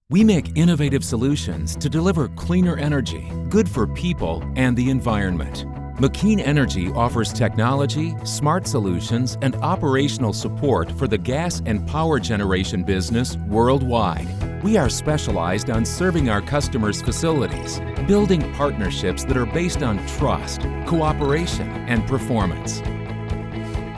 We make innovative solutions to deliver cleaner energy, good for people and the environment. MAKEEN Energy offers technology, smart solutions, and operational support for the gas and power generation business worldwide. We are specialized on serving our customers' facilities, building partnerships that are based on trust, cooperation, and performance.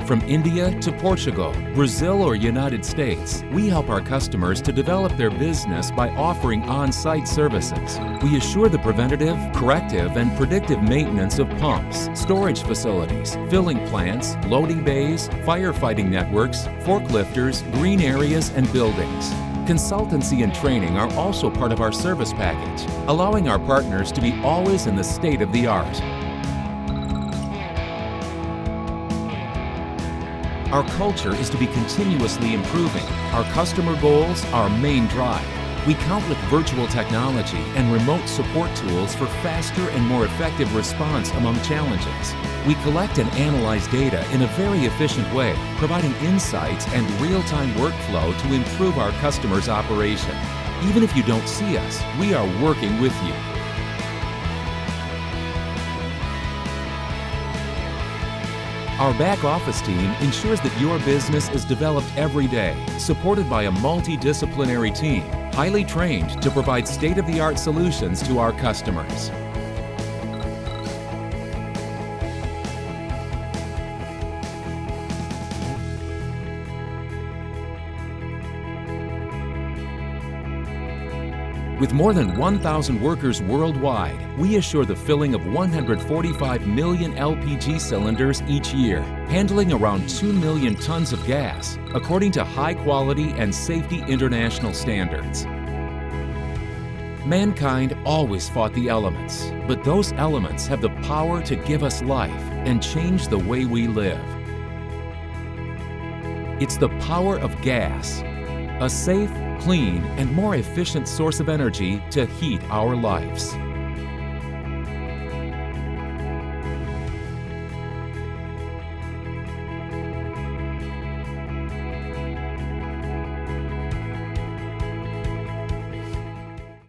From India to Portugal, Brazil, or United States, we help our customers to develop their business by offering on-site services. We assure the preventative, corrective, and predictive maintenance of pumps, storage facilities, filling plants, loading bays, firefighting networks, forklifters, green areas, and buildings. Consultancy and training are also part of our service package, allowing our partners to be always in the state of the art. Our culture is to be continuously improving. Our customer goals are our main drive. We count with virtual technology and remote support tools for faster and more effective response among challenges. We collect and analyze data in a very efficient way, providing insights and real-time workflow to improve our customers' operation. Even if you don't see us, we are working with you. Our back office team ensures that your business is developed every day, supported by a multidisciplinary team, highly trained to provide state-of-the-art solutions to our customers. With more than 1,000 workers worldwide, we assure the filling of 145 million LPG cylinders each year, handling around 2 million tons of gas, according to high-quality and safety international standards. Mankind always fought the elements, but those elements have the power to give us life and change the way we live. It's the power of gas, a safe, clean, and more efficient source of energy to heat our lives.